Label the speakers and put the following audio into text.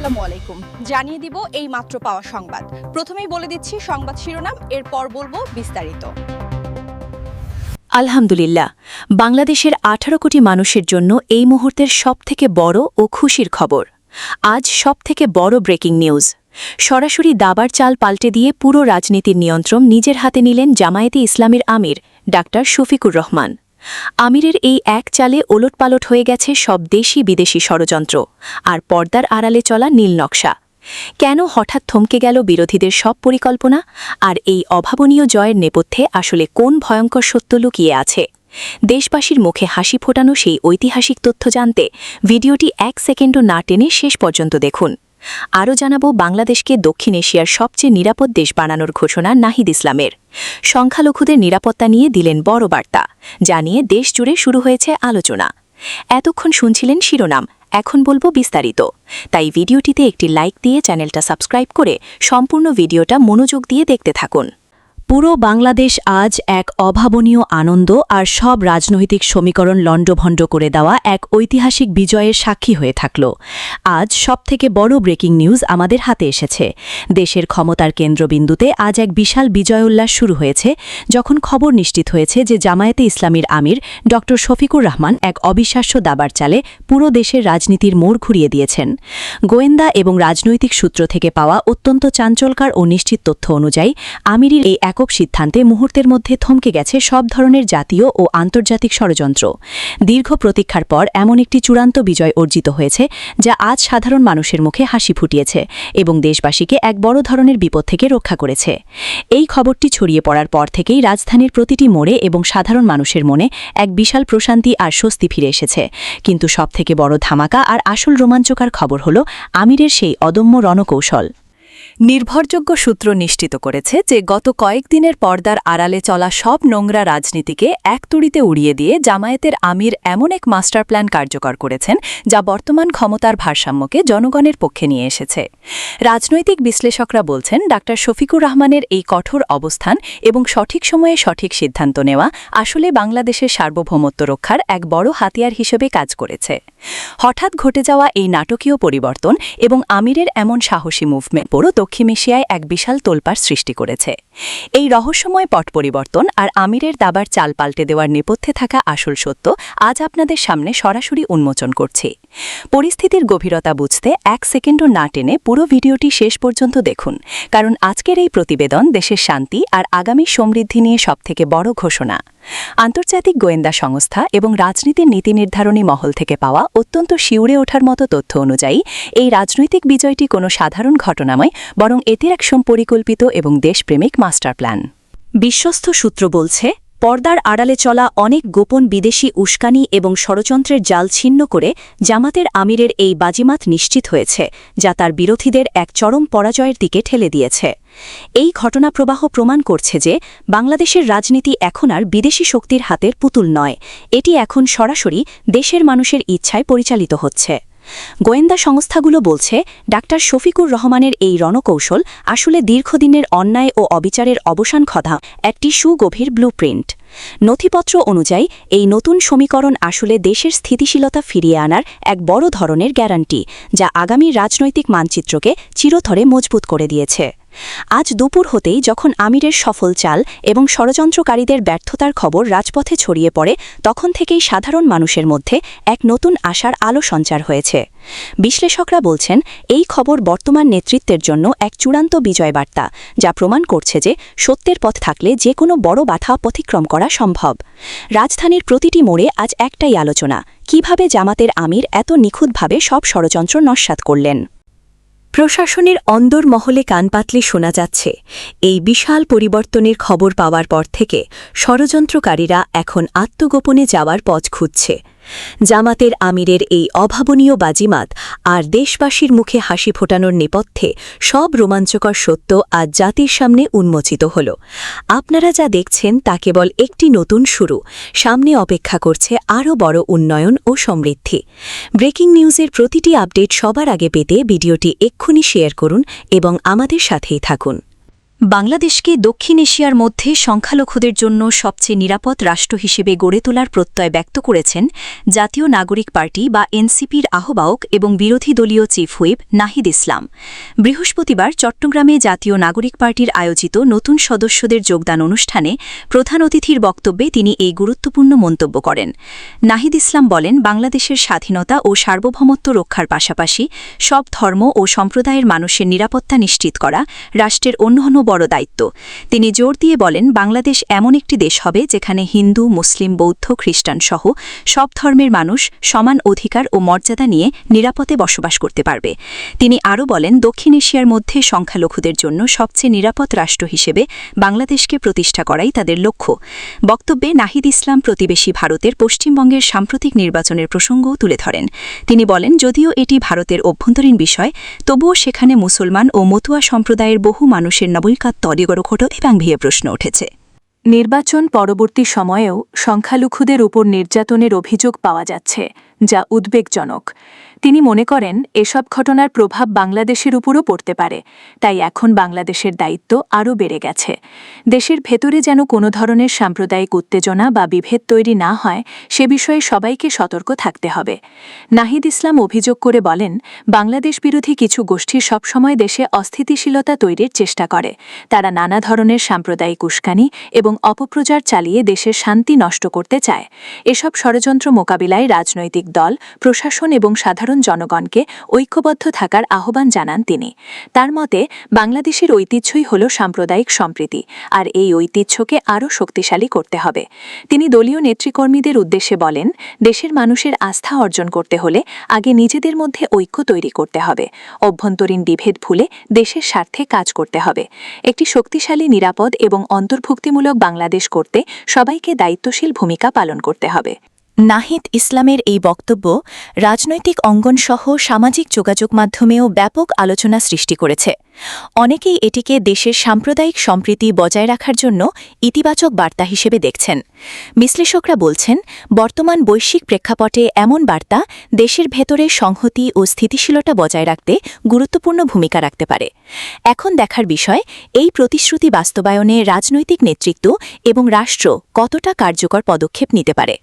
Speaker 1: আসসালামু আলাইকুম। জানিয়ে দিব এই মাত্র পাওয়া সংবাদ। প্রথমেই বলে দিচ্ছি সংবাদ শিরোনাম, এরপর বলবো বিস্তারিত।
Speaker 2: আলহামদুলিল্লাহ, বাংলাদেশের 18 কোটি মানুষের জন্য এই মুহূর্তের সবথেকে বড় ও খুশির খবর। আজ সবথেকে বড় ব্রেকিং নিউজ। সরাসরি দাবার চাল পাল্টে দিয়ে পুরো রাজনীতির নিয়ন্ত্রণ নিজের হাতে নিলেন জামায়াতে ইসলামীর আমির ডাক্তার শফিকুর রহমান। আমিরের এই এক চালে ওলটপালট হয়ে গেছে সব দেশি বিদেশি ষড়যন্ত্র আর পর্দার আড়ালে চলা নীল নকশা। কেন হঠাৎ থমকে গেল বিরোধীদের সব পরিকল্পনা, আর এই অভাবনীয় জয়ের নেপথ্যে আসলে কোন ভয়ঙ্কর সত্য লুকিয়ে আছে? দেশবাসীর মুখে হাসি ফোটানো সেই ঐতিহাসিক তথ্য জানতে ভিডিওটি 1 সেকেন্ডও না টেনে শেষ পর্যন্ত দেখুন। আরও জানাবো বাংলাদেশকে দক্ষিণ এশিয়ার সবচেয়ে নিরাপদ দেশ বানানোর ঘোষণা নাহিদ ইসলামের। সংখ্যালঘুদের নিরাপত্তা নিয়ে দিলেন বড় বার্তা, যা নিয়ে দেশ জুড়ে শুরু হয়েছে আলোচনা। এতক্ষণ শুনছিলেন শিরোনাম, এখন বলবো বিস্তারিত। তাই ভিডিওটিতে একটি লাইক দিয়ে চ্যানেলটা সাবস্ক্রাইব করে সম্পূর্ণ ভিডিওটা মনোযোগ দিয়ে দেখতে থাকুন। পুরো বাংলাদেশ আজ এক অভাবনীয় আনন্দ আর সব রাজনৈতিক সমীকরণ লণ্ডভণ্ড করে দেওয়া এক ঐতিহাসিক বিজয়ের সাক্ষী হয়ে থাকল। আজ সবথেকে বড় ব্রেকিং নিউজ আমাদের হাতে এসেছে। দেশের ক্ষমতার কেন্দ্রবিন্দুতে আজ এক বিশাল বিজয় উল্লাস শুরু হয়েছে, যখন খবর নিশ্চিত হয়েছে যে জামায়াতে ইসলামীর আমির ড শফিকুর রহমান এক অবিশ্বাস্য দাবার চালে পুরো দেশের রাজনীতির মোড় ঘুরিয়ে দিয়েছেন। গোয়েন্দা এবং রাজনৈতিক সূত্র থেকে পাওয়া অত্যন্ত চাঞ্চল্যকর ও নিশ্চিত তথ্য অনুযায়ী আমিরের এই একক সিদ্ধান্তে মুহূর্তের মধ্যে থমকে গেছে সব ধরনের জাতীয় ও আন্তর্জাতিক ষড়যন্ত্র। দীর্ঘ প্রতীক্ষার পর এমন একটি চূড়ান্ত বিজয় অর্জিত হয়েছে, যা আজ সাধারণ মানুষের মুখে হাসি ফুটিয়েছে এবং দেশবাসীকে এক বড় ধরনের বিপদ থেকে রক্ষা করেছে। এই খবরটি ছড়িয়ে পড়ার পর থেকেই রাজধানীর প্রতিটি মোড়ে এবং সাধারণ মানুষের মনে এক বিশাল প্রশান্তি আর স্বস্তি ফিরে এসেছে। কিন্তু সবথেকে বড় ধামাকা আর আসল রোমাঞ্চকর খবর হল আমিরের সেই অদম্য রণকৌশল। নির্ভরযোগ্য সূত্র নিশ্চিত করেছে যে গত কয়েকদিনের পর্দার আড়ালে চলা সব নোংরা রাজনীতিকে একতুড়িতে উড়িয়ে দিয়ে জামায়াতের আমির এমন এক মাস্টার প্ল্যান কার্যকর করেছেন, যা বর্তমান ক্ষমতার ভারসাম্যকে জনগণের পক্ষে নিয়ে এসেছে। রাজনৈতিক বিশ্লেষকরা বলছেন, ডাক্তার শফিকুর রহমানের এই কঠোর অবস্থান এবং সঠিক সময়ে সঠিক সিদ্ধান্ত নেওয়া আসলে বাংলাদেশের সার্বভৌমত্ব রক্ষার এক বড় হাতিয়ার হিসেবে কাজ করেছে। হঠাৎ ঘটে যাওয়া এই নাটকীয় পরিবর্তন এবং আমিরের এমন সাহসী মুভমেন্ট পুরো দক্ষিণ এশিয়ায় এক বিশাল তোলপাড় সৃষ্টি করেছে। এই রহস্যময় পট পরিবর্তন আর আমিরের দাবার চাল পাল্টে দেওয়ার নেপথ্যে থাকা আসল সত্য আজ আপনাদের সামনে সরাসরি উন্মোচন করছি। পরিস্থিতির গভীরতা বুঝতে 1 সেকেন্ডও না টেনে পুরো ভিডিওটি শেষ পর্যন্ত দেখুন, কারণ আজকের এই প্রতিবেদন দেশের শান্তি আর আগামী সমৃদ্ধি নিয়ে সবথেকে বড় ঘোষণা। আন্তর্জাতিক গোয়েন্দা সংস্থা এবং রাজনীতির নীতি নির্ধারণী মহল থেকে পাওয়া অত্যন্ত শিউরে ওঠার মতো তথ্য অনুযায়ী এই রাজনৈতিক বিজয়টি কোনো সাধারণ ঘটনা নয়, বরং এটির এক পরিকল্পিত এবং দেশপ্রেমিক মাস্টার প্ল্যান। বিশ্বস্ত সূত্র বলছে, পর্দার আড়ালে চলা অনেক গোপন বিদেশি উস্কানি এবং ষড়যন্ত্রের জাল ছিন্ন করে জামাতের আমিরের এই বাজিমাত নিশ্চিত হয়েছে, যা তার বিরোধীদের এক চরম পরাজয়ের দিকে ঠেলে দিয়েছে। এই ঘটনাপ্রবাহ প্রমাণ করছে যে বাংলাদেশের রাজনীতি এখন আর বিদেশি শক্তির হাতের পুতুল নয়, এটি এখন সরাসরি দেশের মানুষের ইচ্ছায় পরিচালিত হচ্ছে। গোয়েন্দা সংস্থাগুলো বলছে, ডাক্তার শফিকুর রহমানের এই রণকৌশল আসলে দীর্ঘদিনের অন্যায় ও অবিচারের অবসান ঘটা একটি সুগভীর ব্লুপ্রিন্ট। নথিপত্র অনুযায়ী এই নতুন সমীকরণ আসলে দেশের স্থিতিশীলতা ফিরিয়ে আনার এক বড় ধরনের গ্যারান্টি, যা আগামী রাজনৈতিক মানচিত্রকে চিরতরে মজবুত করে দিয়েছে। আজ দুপুর হতেই যখন আমিরের সফল চাল এবং ষড়যন্ত্রকারীদের ব্যর্থতার খবর রাজপথে ছড়িয়ে পড়ে, তখন থেকেই সাধারণ মানুষের মধ্যে এক নতুন আশার আলো সঞ্চার হয়েছে। বিশ্লেষকরা বলছেন, এই খবর বর্তমান নেতৃত্বের জন্য এক চূড়ান্ত বিজয়বার্তা, যা প্রমাণ করছে যে সত্যের পথ থাকলে যে কোনো বড় বাধা অতিক্রম করা সম্ভব। রাজধানীর প্রতিটি মোড়ে আজ একটাই আলোচনা, কিভাবে জামাতের আমির এত নিখুঁতভাবে সব ষড়যন্ত্র নস্যাৎ করলেন। প্রশাসনের অন্দরমহলে কান পাতলে শোনা যাচ্ছে, এই বিশাল পরিবর্তনের খবর পাওয়ার পর থেকে ষড়যন্ত্রকারীরা এখন আত্মগোপনে যাওয়ার পথ খুঁজছে। জামাতের আমিরের এই অভাবনীয় বাজিমাত আর দেশবাসীর মুখে হাসি ফোটানোর নেপথ্যে সব রোমাঞ্চকর সত্য আজ জাতির সামনে উন্মোচিত হল। আপনারা যা দেখছেন তা কেবল একটি নতুন শুরু, সামনে অপেক্ষা করছে আরও বড় উন্নয়ন ও সমৃদ্ধি। ব্রেকিং নিউজের প্রতিটি আপডেট সবার আগে পেতে ভিডিওটি এক্ষুনি শেয়ার করুন এবং আমাদের সাথেই থাকুন। বাংলাদেশকে দক্ষিণ এশিয়ার মধ্যে সংখ্যালঘুদের জন্য সবচেয়ে নিরাপদ রাষ্ট্র হিসেবে গড়ে তোলার প্রত্যয় ব্যক্ত করেছেন জাতীয় নাগরিক পার্টি বা এনসিপির আহ্বায়ক এবং বিরোধী দলীয় চিফ হুইপ নাহিদ ইসলাম। বৃহস্পতিবার চট্টগ্রামে জাতীয় নাগরিক পার্টির আয়োজিত নতুন সদস্যদের যোগদান অনুষ্ঠানে প্রধান অতিথির বক্তব্যে তিনি এই গুরুত্বপূর্ণ মন্তব্য করেন। নাহিদ ইসলাম বলেন, বাংলাদেশের স্বাধীনতা ও সার্বভৌমত্ব রক্ষার পাশাপাশি সব ধর্ম ও সম্প্রদায়ের মানুষের নিরাপত্তা নিশ্চিত করা রাষ্ট্রের অন্যান্য বড় দায়িত্ব। তিনি জোর দিয়ে বলেন, বাংলাদেশ এমন একটি দেশ হবে যেখানে হিন্দু, মুসলিম, বৌদ্ধ, খ্রিস্টান সহ সব ধর্মের মানুষ সমান অধিকার ও মর্যাদা নিয়ে নিরাপদে বসবাস করতে পারবে। তিনি আরও বলেন, দক্ষিণ এশিয়ার মধ্যে সংখ্যালঘুদের জন্য সবচেয়ে নিরাপদ রাষ্ট্র হিসেবে বাংলাদেশকে প্রতিষ্ঠা করাই তাদের লক্ষ্য। বক্তব্যে নাহিদ ইসলাম প্রতিবেশী ভারতের পশ্চিমবঙ্গের সাম্প্রতিক নির্বাচনের প্রসঙ্গও তুলে ধরেন। তিনি বলেন, যদিও এটি ভারতের অভ্যন্তরীণ বিষয়, তবুও সেখানে মুসলমান ও মতুয়া সম্প্রদায়ের বহু মানুষের নবৈকাত্য অডিগর ঘটো এবং ভিয়ে প্রশ্ন উঠেছে। নির্বাচন পরবর্তী সময়েও সংখ্যালঘুদের উপর নির্যাতনের অভিযোগ পাওয়া যাচ্ছে, যা উদ্বেগজনক। তিনি মনে করেন, এসব ঘটনার প্রভাব বাংলাদেশের উপরও পড়তে পারে, তাই এখন বাংলাদেশের দায়িত্ব আরও বেড়ে গেছে। দেশের ভেতরে যেন কোনো ধরনের সাম্প্রদায়িক উত্তেজনা বা বিভেদ তৈরি না হয়, সে বিষয়ে সবাইকে সতর্ক থাকতে হবে। নাহিদ ইসলাম অভিযোগ করে বলেন, বাংলাদেশ বিরোধী কিছু গোষ্ঠী সবসময় দেশে অস্থিতিশীলতা তৈরির চেষ্টা করে। তারা নানা ধরনের সাম্প্রদায়িক উস্কানি এবং অপপ্রচার চালিয়ে দেশের শান্তি নষ্ট করতে চায়। এসব ষড়যন্ত্র মোকাবিলায় রাজনৈতিক দল, প্রশাসন এবং সাধারণ জনগণকে ঐক্যবদ্ধ থাকার আহ্বান জানান তিনি। তার মতে, বাংলাদেশের ঐতিহ্যই হল সাম্প্রদায়িক সম্প্রীতি, আর এই ঐতিহ্যকে আরও শক্তিশালী করতে হবে। তিনি দলীয় নেতৃকর্মীদের উদ্দেশ্যে বলেন, দেশের মানুষের আস্থা অর্জন করতে হলে আগে নিজেদের মধ্যে ঐক্য তৈরি করতে হবে। অভ্যন্তরীণ বিভেদ ভুলে দেশের স্বার্থে কাজ করতে হবে। একটি শক্তিশালী, নিরাপদ এবং অন্তর্ভুক্তিমূলক বাংলাদেশ করতে সবাইকে দায়িত্বশীল ভূমিকা পালন করতে হবে। নাহিদ ইসলামের এই বক্তব্য রাজনৈতিক অঙ্গনসহ সামাজিক যোগাযোগ মাধ্যমেও ব্যাপক আলোচনা সৃষ্টি করেছে। অনেকেই এটিকে দেশের সাম্প্রদায়িক সম্প্রীতি বজায় রাখার জন্য ইতিবাচক বার্তা হিসেবে দেখছেন। বিশ্লেষকরা বলছেন, বর্তমান বৈশ্বিক প্রেক্ষাপটে এমন বার্তা দেশের ভেতরে সংহতি ও স্থিতিশীলতা বজায় রাখতে গুরুত্বপূর্ণ ভূমিকা রাখতে পারে। এখন দেখার বিষয়, এই প্রতিশ্রুতি বাস্তবায়নে রাজনৈতিক নেতৃত্ব এবং রাষ্ট্র কতটা কার্যকর পদক্ষেপ নিতে পারে।